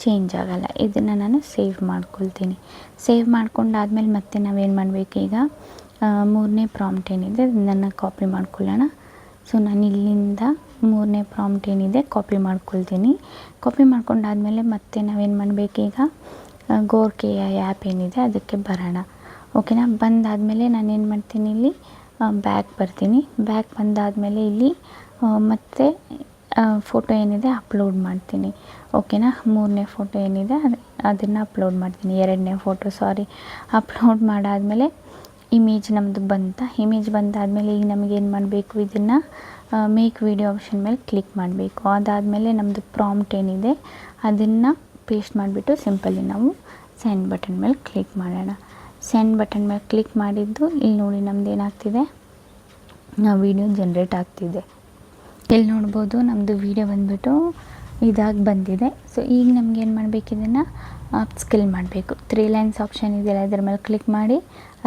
ಚೇಂಜ್ ಆಗೋಲ್ಲ. ಇದನ್ನು ನಾನು ಸೇವ್ ಮಾಡ್ಕೊಳ್ತೀನಿ. ಸೇವ್ ಮಾಡ್ಕೊಂಡಾದ್ಮೇಲೆ ಮತ್ತೆ ನಾವೇನು ಮಾಡಬೇಕು, ಈಗ ಮೂರನೇ ಪ್ರಾಂಪ್ಟ್ ಏನಿದೆ ಅದನ್ನು ಕಾಪಿ ಮಾಡ್ಕೊಳ್ಳೋಣ. ಸೊ ನಾನು ಇಲ್ಲಿಂದ ಮೂರನೇ ಪ್ರಾಂಪ್ಟ್ ಏನಿದೆ ಕಾಪಿ ಮಾಡ್ಕೊಳ್ತೀನಿ. ಕಾಪಿ ಮಾಡ್ಕೊಂಡಾದ್ಮೇಲೆ ಮತ್ತೆ ನಾವೇನು ಮಾಡಬೇಕೀಗ, ಗೋರ್ಕೆಯ ಆ್ಯಪ್ ಏನಿದೆ ಅದಕ್ಕೆ ಬರೋಣ. ಓಕೆನಾ. ಬಂದಾದಮೇಲೆ ನಾನೇನು ಮಾಡ್ತೀನಿ, ಇಲ್ಲಿ ಬ್ಯಾಕ್ ಬರ್ತೀನಿ. ಬ್ಯಾಕ್ ಬಂದಾದಮೇಲೆ ಇಲ್ಲಿ ಮತ್ತೆ ಫೋಟೋ ಏನಿದೆ ಅಪ್ಲೋಡ್ ಮಾಡ್ತೀನಿ. ಓಕೆನಾ. ಮೂರನೇ ಫೋಟೋ ಏನಿದೆ ಅದನ್ನು ಅಪ್ಲೋಡ್ ಮಾಡ್ತೀನಿ. ಎರಡನೇ ಫೋಟೋ ಅಪ್ಲೋಡ್ ಮಾಡಾದಮೇಲೆ ಇಮೇಜ್ ನಮ್ಮದು ಇಮೇಜ್ ಬಂದಾದಮೇಲೆ ಈಗ ನಮಗೇನು ಮಾಡಬೇಕು, ಇದನ್ನು ಮೇಕ್ ವಿಡಿಯೋ ಆಪ್ಷನ್ ಮೇಲೆ ಕ್ಲಿಕ್ ಮಾಡಬೇಕು. ಅದಾದಮೇಲೆ ನಮ್ಮದು ಪ್ರಾಂಪ್ಟ್ ಏನಿದೆ ಅದನ್ನು ಪೇಸ್ಟ್ ಮಾಡಿಬಿಟ್ಟು ಸಿಂಪಲಿ ನಾವು ಸೆಂಡ್ ಬಟನ್ ಮೇಲೆ ಕ್ಲಿಕ್ ಮಾಡೋಣ. ಸೆಂಡ್ ಬಟನ್ ಮೇಲೆ ಕ್ಲಿಕ್ ಮಾಡಿದ್ದು ಇಲ್ಲಿ ನೋಡಿ ನಮ್ದು ಏನಾಗ್ತಿದೆ, ವೀಡಿಯೋ ಜನ್ರೇಟ್ ಆಗ್ತಿದೆ. ಇಲ್ಲಿ ನೋಡ್ಬೋದು ನಮ್ಮದು ವೀಡಿಯೋ ಬಂದುಬಿಟ್ಟು ಇದಾಗಿ ಬಂದಿದೆ. ಸೊ ಈಗ ನಮಗೇನು ಮಾಡಬೇಕು, ಇದನ್ನು ಅಪ್ಸ್ಕೇಲ್ ಮಾಡಬೇಕು. 3 ಲೈನ್ಸ್ ಆಪ್ಷನ್ ಇದೆಯಲ್ಲ ಇದ್ರ ಮೇಲೆ ಕ್ಲಿಕ್ ಮಾಡಿ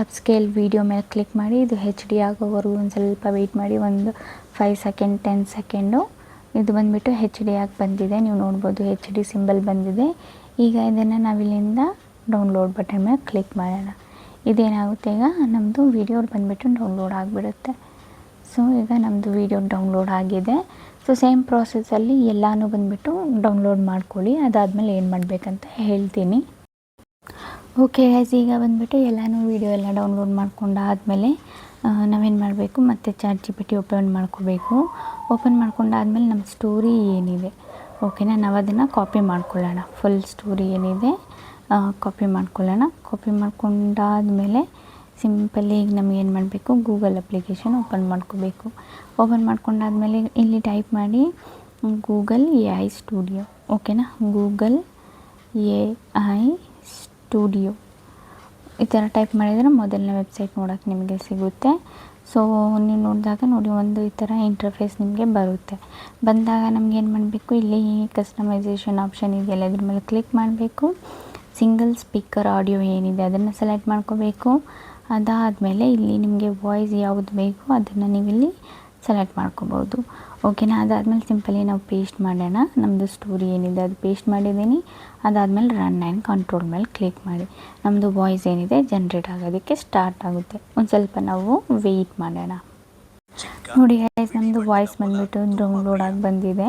ಅಪ್ಸ್ಕೇಲ್ ವೀಡಿಯೋ ಮೇಲೆ ಕ್ಲಿಕ್ ಮಾಡಿ ಇದು HD ಆಗೋವರೆಗೂ ಒಂದು ಸ್ವಲ್ಪ ವೆಯ್ಟ್ ಮಾಡಿ. ಒಂದು 5 ಸೆಕೆಂಡ್ 10 ಸೆಕೆಂಡು ಇದು ಬಂದುಬಿಟ್ಟು HD ಆಗಿ ಬಂದಿದೆ. ನೀವು ನೋಡ್ಬೋದು HD ಸಿಂಬಲ್ ಬಂದಿದೆ. ಈಗ ಇದನ್ನು ನಾವಿಲ್ಲಿಂದ ಡೌನ್ಲೋಡ್ ಬಟನ್ ಮೇಲೆ ಕ್ಲಿಕ್ ಮಾಡೋಣ. ಇದೇನಾಗುತ್ತೆ, ಈಗ ನಮ್ಮದು ವೀಡಿಯೋ ಬಂದುಬಿಟ್ಟು ಡೌನ್ಲೋಡ್ ಆಗಿಬಿಡುತ್ತೆ. ಸೊ ಈಗ ನಮ್ಮದು ವೀಡಿಯೋ ಡೌನ್ಲೋಡ್ ಆಗಿದೆ. ಸೊ ಸೇಮ್ ಪ್ರಾಸೆಸ್ಸಲ್ಲಿ ಎಲ್ಲನೂ ಬಂದುಬಿಟ್ಟು ಡೌನ್ಲೋಡ್ ಮಾಡ್ಕೊಳ್ಳಿ. ಅದಾದಮೇಲೆ ಏನು ಮಾಡಬೇಕಂತ ಹೇಳ್ತೀನಿ. ಓಕೆ ಗೈಸ್, ಈಗ ಬಂದುಬಿಟ್ಟು ಎಲ್ಲನೂ ವೀಡಿಯೋ ಎಲ್ಲ ಡೌನ್ಲೋಡ್ ಮಾಡ್ಕೊಂಡಾದಮೇಲೆ ನಾವೇನು ಮಾಡಬೇಕು, ಮತ್ತೆ ChatGPT ಓಪನ್ ಮಾಡ್ಕೋಬೇಕು. ಓಪನ್ ಮಾಡ್ಕೊಂಡಾದ್ಮೇಲೆ ನಮ್ಮ ಸ್ಟೋರಿ ಏನಿದೆ ಓಕೆನಾ, ನಾವು ಅದನ್ನು ಕಾಪಿ ಮಾಡ್ಕೊಳ್ಳೋಣ. ಫುಲ್ ಸ್ಟೋರಿ ಏನಿದೆ ಕಾಪಿ ಮಾಡ್ಕೊಳ್ಳೋಣ. ಕಾಪಿ ಮಾಡ್ಕೊಂಡಾದಮೇಲೆ ಸಿಂಪಲಿ ಈಗ ನಮಗೇನು ಮಾಡಬೇಕು, ಗೂಗಲ್ ಅಪ್ಲಿಕೇಶನ್ ಓಪನ್ ಮಾಡ್ಕೋಬೇಕು. ಓಪನ್ ಮಾಡ್ಕೊಂಡಾದ್ಮೇಲೆ ಇಲ್ಲಿ ಟೈಪ್ ಮಾಡಿ ಗೂಗಲ್ AI ಸ್ಟುಡಿಯೋ. ಓಕೆನಾ. ಗೂಗಲ್ AI ಸ್ಟುಡಿಯೋ ಈ ಥರ ಟೈಪ್ ಮಾಡಿದರೆ ಮೊದಲನೇ ವೆಬ್ಸೈಟ್ ನೋಡೋಕ್ಕೆ ನಿಮಗೆ ಸಿಗುತ್ತೆ. ಸೊ ನೀವು ನೋಡಿದಾಗ ನೋಡಿ ಒಂದು ಈ ಥರ ಇಂಟರ್ಫೇಸ್ ನಿಮಗೆ ಬರುತ್ತೆ. ಬಂದಾಗ ನಮಗೇನು ಮಾಡಬೇಕು, ಇಲ್ಲಿ ಕಸ್ಟಮೈಸೇಷನ್ ಆಪ್ಷನ್ ಇದೆಯಲ್ಲ ಇದ್ರ ಮೇಲೆ ಕ್ಲಿಕ್ ಮಾಡಬೇಕು. ಸಿಂಗಲ್ ಸ್ಪೀಕರ್ ಆಡಿಯೋ ಏನಿದೆ ಅದನ್ನು ಸೆಲೆಕ್ಟ್ ಮಾಡ್ಕೋಬೇಕು. ಅದಾದಮೇಲೆ ಇಲ್ಲಿ ನಿಮಗೆ ವಾಯ್ಸ್ ಯಾವುದು ಬೇಕು ಅದನ್ನು ನೀವಿಲ್ಲಿ ಸೆಲೆಕ್ಟ್ ಮಾಡ್ಕೋಬೋದು. ಓಕೆನಾ. ಅದಾದಮೇಲೆ ಸಿಂಪಲಿ ನಾವು ಪೇಸ್ಟ್ ಮಾಡೋಣ. ನಮ್ಮದು ಸ್ಟೋರಿ ಏನಿದೆ ಅದು ಪೇಸ್ಟ್ ಮಾಡಿದ್ದೀನಿ. ಅದಾದಮೇಲೆ ರನ್ ಆ್ಯಂಡ್ ಕಂಟ್ರೋಲ್ ಮೇಲೆ ಕ್ಲಿಕ್ ಮಾಡಿ ನಮ್ಮದು ವಾಯ್ಸ್ ಏನಿದೆ ಜನ್ರೇಟ್ ಆಗೋದಕ್ಕೆ ಸ್ಟಾರ್ಟ್ ಆಗುತ್ತೆ. ಒಂದು ಸ್ವಲ್ಪ ನಾವು ವೆಯ್ಟ್ ಮಾಡೋಣ. ನೋಡಿ ಗೈಸ್, ನಮ್ಮದು ವಾಯ್ಸ್ ಬಂದುಬಿಟ್ಟು ಡೌನ್ಲೋಡ್ ಆಗಿ ಬಂದಿದೆ.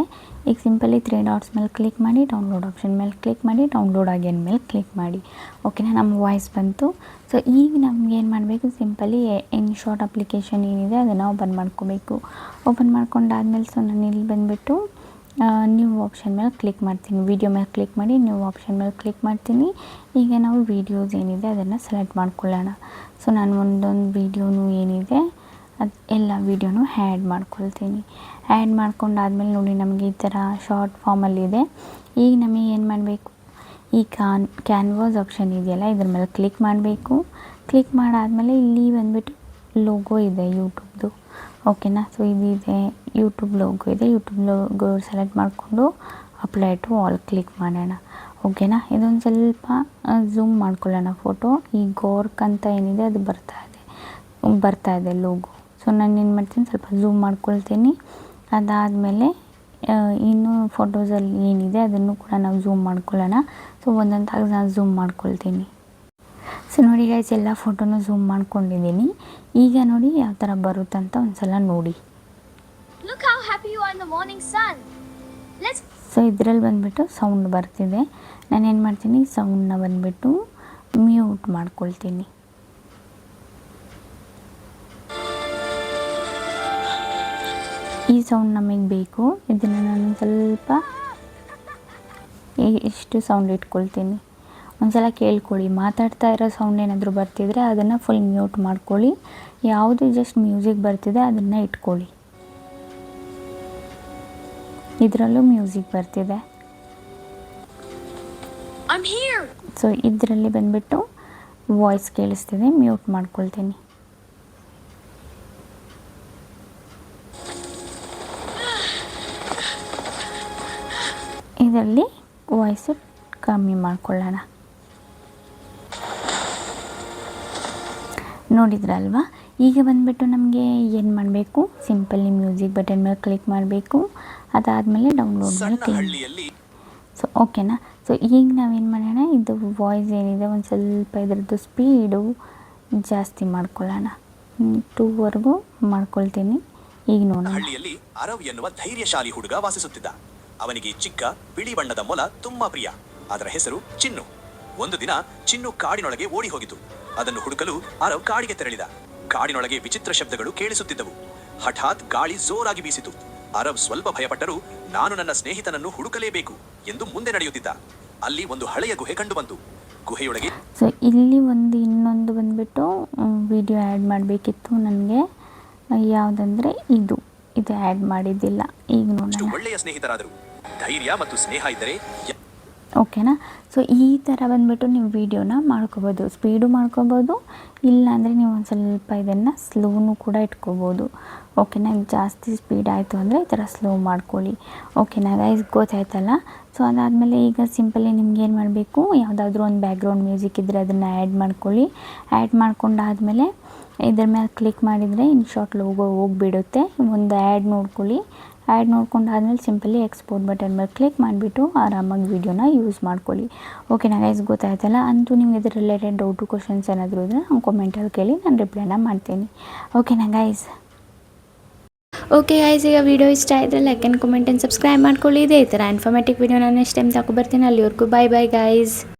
ಈಗ ಸಿಂಪಲಿ 3 ಡಾಟ್ಸ್ ಮೇಲೆ ಕ್ಲಿಕ್ ಮಾಡಿ ಡೌನ್ಲೋಡ್ ಆಪ್ಷನ್ ಮೇಲೆ ಕ್ಲಿಕ್ ಮಾಡಿ ಡೌನ್ಲೋಡ್ ಅಗೇನ್ ಮೇಲೆ ಕ್ಲಿಕ್ ಮಾಡಿ. ಓಕೆನಾ. ನಮ್ಮ ವಾಯ್ಸ್ ಬಂತು. ಸೊ ಈಗ ನಮ್ಗೆ ಏನು ಮಾಡಬೇಕು, ಸಿಂಪಲಿ ಇನ್ಶಾರ್ಟ್ ಅಪ್ಲಿಕೇಶನ್ ಏನಿದೆ ಅದನ್ನು ಓಪನ್ ಮಾಡ್ಕೋಬೇಕು. ಓಪನ್ ಮಾಡ್ಕೊಂಡಾದ್ಮೇಲೆ ಸೊ ನಾನು ಇಲ್ಲಿ ಬಂದುಬಿಟ್ಟು ನ್ಯೂ ಆಪ್ಷನ್ ಮೇಲೆ ಕ್ಲಿಕ್ ಮಾಡ್ತೀನಿ. ವೀಡಿಯೋ ಮೇಲೆ ಕ್ಲಿಕ್ ಮಾಡಿ ನ್ಯೂ ಆಪ್ಷನ್ ಮೇಲೆ ಕ್ಲಿಕ್ ಮಾಡ್ತೀನಿ. ಈಗ ನಾವು ವೀಡಿಯೋಸ್ ಏನಿದೆ ಅದನ್ನು ಸೆಲೆಕ್ಟ್ ಮಾಡ್ಕೊಳ್ಳೋಣ. ಸೊ ನಾನು ಒಂದೊಂದು ವೀಡಿಯೋನು ಏನಿದೆ ಅದು ಎಲ್ಲ ವೀಡಿಯೋನು ಆ್ಯಡ್ ಮಾಡ್ಕೊಳ್ತೀನಿ. ಆ್ಯಡ್ ಮಾಡ್ಕೊಂಡಾದ್ಮೇಲೆ ನೋಡಿ ನಮಗೆ ಈ ಥರ ಶಾರ್ಟ್ ಫಾರ್ಮಲ್ಲಿದೆ. ಈಗ ನಮಗೆ ಏನು ಮಾಡಬೇಕು, ಈ ಕ್ಯಾನ್ವಾಸ್ ಆಪ್ಷನ್ ಇದೆಯಲ್ಲ ಇದ್ರ ಮೇಲೆ ಕ್ಲಿಕ್ ಮಾಡಬೇಕು. ಕ್ಲಿಕ್ ಮಾಡಾದಮೇಲೆ ಇಲ್ಲಿ ಬಂದುಬಿಟ್ಟು ಲೋಗೋ ಇದೆ ಯೂಟ್ಯೂಬ್ದು. ಓಕೆನಾ. ಸೊ ಇದಿದೆ ಯೂಟ್ಯೂಬ್ ಲೋಗೋ ಇದೆ. ಯೂಟ್ಯೂಬ್ ಲೋಗೋ ಸೆಲೆಕ್ಟ್ ಮಾಡಿಕೊಂಡು ಅಪ್ಲೈ ಟು ಆಲ್ ಕ್ಲಿಕ್ ಮಾಡೋಣ. ಓಕೆನಾ. ಇದೊಂದು ಸ್ವಲ್ಪ ಝೂಮ್ ಮಾಡ್ಕೊಳ್ಳೋಣ ಫೋಟೋ. ಈ ಗೋರ್ಕ್ ಅಂತ ಏನಿದೆ ಅದು ಬರ್ತಾ ಇದೆ ಲೋಗೋ. ಸೊ ನಾನು ಏನು ಮಾಡ್ತೀನಿ, ಸ್ವಲ್ಪ ಝೂಮ್ ಮಾಡ್ಕೊಳ್ತೀನಿ. ಅದಾದಮೇಲೆ ಇನ್ನೂ ಫೋಟೋಸಲ್ಲಿ ಏನಿದೆ ಅದನ್ನು ಕೂಡ ನಾವು ಝೂಮ್ ಮಾಡ್ಕೊಳ್ಳೋಣ. ಸೊ ಒಂದೊಂದಾಗಿ ನಾನು ಝೂಮ್ ಮಾಡ್ಕೊಳ್ತೀನಿ. ಸೊ ನೋಡಿ ಗೈಸ್, ಎಲ್ಲ ಫೋಟೋನು ಝೂಮ್ ಮಾಡ್ಕೊಂಡಿದ್ದೀನಿ. ಈಗ ನೋಡಿ ಯಾವ ಥರ ಬರುತ್ತಂತ ಒಂದು ಸಲ ನೋಡಿ. Look how happy you are in the morning sun. Let's so ಇದರಲ್ಲಿ ಬಂದುಬಿಟ್ಟು ಸೌಂಡ್ ಬರ್ತಿದೆ. ನಾನೇನು ಮಾಡ್ತೀನಿ, ಸೌಂಡನ್ನ ಬಂದುಬಿಟ್ಟು ಮ್ಯೂಟ್ ಮಾಡ್ಕೊಳ್ತೀನಿ. ಈ ಸೌಂಡ್ ನಮಗೆ ಬೇಕು. ಇದನ್ನು ನಾನು ಸ್ವಲ್ಪ ಎಷ್ಟು ಸೌಂಡ್ ಇಟ್ಕೊಳ್ತೀನಿ. ಒಂದ್ಸಲ ಕೇಳ್ಕೊಳ್ಳಿ. ಮಾತಾಡ್ತಾ ಇರೋ ಸೌಂಡ್ ಏನಾದರೂ ಬರ್ತಿದ್ರೆ ಅದನ್ನು ಫುಲ್ ಮ್ಯೂಟ್ ಮಾಡ್ಕೊಳ್ಳಿ. ಯಾವುದು ಜಸ್ಟ್ ಮ್ಯೂಸಿಕ್ ಬರ್ತಿದೆ ಅದನ್ನು ಇಟ್ಕೊಳ್ಳಿ. ಇದರಲ್ಲೂ ಮ್ಯೂಸಿಕ್ ಬರ್ತಿದೆ. I'm here. ಸೊ ಇದರಲ್ಲಿ ಬಂದುಬಿಟ್ಟು ವಾಯ್ಸ್ ಕೇಳಿಸ್ತಿದೆ, ಮ್ಯೂಟ್ ಮಾಡ್ಕೊಳ್ತೀನಿ. ಇದರಲ್ಲಿ ವಾಯ್ಸು ಕಮ್ಮಿ ಮಾಡ್ಕೊಳ್ಳೋಣ. ನೋಡಿದ್ರಲ್ವಾ. ಈಗ ಬಂದುಬಿಟ್ಟು ನಮಗೆ ಏನು ಮಾಡಬೇಕು, ಸಿಂಪಲ್ಲಿ ಮ್ಯೂಸಿಕ್ ಬಟನ್ ಮೇಲೆ ಕ್ಲಿಕ್ ಮಾಡಬೇಕು. ಅದಾದಮೇಲೆ ಡೌನ್ಲೋಡ್ ಮೇಲೆ ಕ್ಲಿಕ್. ಹಳ್ಳಿಯಲ್ಲಿ ಸೊ ಓಕೆನಾ. ಸೊ ಈಗ ನಾವೇನು ಮಾಡೋಣ, ಇದು ವಾಯ್ಸ್ ಏನಿದೆ ಒಂದು ಸ್ವಲ್ಪ ಇದರದ್ದು ಸ್ಪೀಡು ಜಾಸ್ತಿ ಮಾಡ್ಕೊಳ್ಳೋಣ. 2ವರೆಗೂ ಮಾಡ್ಕೊಳ್ತೀನಿ. ಈಗ ನೋಡೋಣ. ಹಳ್ಳಿಯಲ್ಲಿ ಅರವ್ ಎನ್ನುವ ಧೈರ್ಯಶಾಲಿ ಹುಡುಗ ವಾಸಿಸುತ್ತಿದ್ದ. ಅವನಿಗೆ ಚಿಕ್ಕ ಬಿಳಿ ಬಣ್ಣದ ಮೊಲ ತುಂಬಾ ಪ್ರಿಯ. ಅದರ ಹೆಸರು ಚಿನ್ನು. ಒಂದು ದಿನ ಚಿನ್ನು ಕಾಡಿನೊಳಗೆ ಓಡಿ ಹೋಗಿತು. ಅದನ್ನು ಹುಡುಕಲು ಅರವ್ ಕಾಡಿಗೆ ತೆರಳಿದ. ಕಾಡಿನೊಳಗೆ ವಿಚಿತ್ರ ಶಬ್ದಗಳು ಕೇಳಿಸುತ್ತಿದ್ದವು. ಹಠಾತ್ ಗಾಳಿ ಜೋರಾಗಿ ಬೀಸಿತು. ಅರವ್ ಸ್ವಲ್ಪ ಭಯಪಟ್ಟರೂ ನಾನು ನನ್ನ ಸ್ನೇಹಿತನನ್ನು ಹುಡುಕಲೇಬೇಕು ಎಂದು ಮುಂದೆ ನಡೆಯುತ್ತಿದ್ದ. ಅಲ್ಲಿ ಒಂದು ಹಳೆಯ ಗುಹೆ ಕಂಡುಬಂತು. ಗುಹೆಯೊಳಗೆ ಸೊ ಇಲ್ಲಿ ಇನ್ನೊಂದು ಬಂದುಬಿಟ್ಟು ವಿಡಿಯೋ ಆ್ಯಡ್ ಮಾಡಬೇಕಿತ್ತು ನನಗೆ. ಯಾವುದಂದರೆ ಇದು ಆ್ಯಡ್ ಮಾಡಿದ್ದಿಲ್ಲ. ಈಗ ನೋಡೋಣ. ಒಳ್ಳೆಯ ಸ್ನೇಹಿತರಾದರು. ಧೈರ್ಯ ಮತ್ತು ಸ್ನೇಹ ಇದ್ದರೆ ಓಕೆನಾ. ಸೊ ಈ ಥರ ಬಂದುಬಿಟ್ಟು ನೀವು ವೀಡಿಯೋನ ಮಾಡ್ಕೋಬೋದು. ಸ್ಪೀಡು ಮಾಡ್ಕೋಬೋದು, ಇಲ್ಲಾಂದರೆ ನೀವು ಒಂದು ಸ್ವಲ್ಪ ಇದನ್ನು ಸ್ಲೋನು ಕೂಡ ಇಟ್ಕೋಬೋದು. ಓಕೆನಾ. ಜಾಸ್ತಿ ಸ್ಪೀಡ್ ಆಯಿತು ಅಂದರೆ ಈ ಥರ ಸ್ಲೋ ಮಾಡ್ಕೊಳ್ಳಿ. ಓಕೆನಾ ಗೈಸ್, ಗೊತ್ತಾಯ್ತಲ್ಲ. ಸೊ ಅದಾದಮೇಲೆ ಈಗ ಸಿಂಪಲಿ ನಿಮ್ಗೆ ಏನು ಮಾಡಬೇಕು, ಯಾವುದಾದ್ರೂ ಒಂದು ಬ್ಯಾಕ್ಗ್ರೌಂಡ್ ಮ್ಯೂಸಿಕ್ ಇದ್ದರೆ ಅದನ್ನು ಆ್ಯಡ್ ಮಾಡ್ಕೊಳ್ಳಿ. ಆ್ಯಡ್ ಮಾಡ್ಕೊಂಡಾದಮೇಲೆ ಇದ್ರ ಮೇಲೆ ಕ್ಲಿಕ್ ಮಾಡಿದರೆ ಇನ್ಶಾರ್ಟ್ ಲೋಗೋ ಹೋಗಿಬಿಡುತ್ತೆ. ಒಂದು ಆ್ಯಡ್ ನೋಡ್ಕೊಳ್ಳಿ. ಆ್ಯಡ್ ನೋಡ್ಕೊಂಡಾದ್ಮೇಲೆ ಸಿಂಪಲಿ ಎಕ್ಸ್ಪೋರ್ಟ್ ಬಟನ್ ಮೇಲೆ ಕ್ಲಿಕ್ ಮಾಡಿಬಿಟ್ಟು ಆರಾಮಾಗಿ ವೀಡಿಯೋನ ಯೂಸ್ ಮಾಡ್ಕೊಳ್ಳಿ. ಓಕೆನಾ ಗೈಸ್, ಗೊತ್ತಾಯ್ತಲ್ಲ. ಅಂತೂ ನಿಮ್ಗೆ ಇದ್ರ ರಿಲೇಟೆಡ್ ಡೌಟು ಕ್ವಶನ್ಸ್ ಏನಾದರೂ ಇದ್ದರೆ ನಾನು ಕಾಮೆಂಟಲ್ಲಿ ಕೇಳಿ ನಾನು ರಿಪ್ಲೈನ ಮಾಡ್ತೀನಿ. ಓಕೆನಾ ಗೈಸ್. ಓಕೆ ಗೈಸ್, ಈಗ ವಿಡಿಯೋ ಇಷ್ಟ ಆದರೆ like and comment and subscribe ಮಾಡ್ಕೊಳ್ಳಿ. ಇದೇ ಥರ ಇನ್ಫಾರ್ಮೇಟಿವ್ ವಿಡಿಯೋ ನಾನು ನೆಕ್ಸ್ಟ್ ಟೈಮ್ ತಗೊಬರ್ತೀನಿ. ಅಲ್ಲಿವರೆಗೂ ಬಾಯ್ ಬಾಯ್ ಗೈಸ್.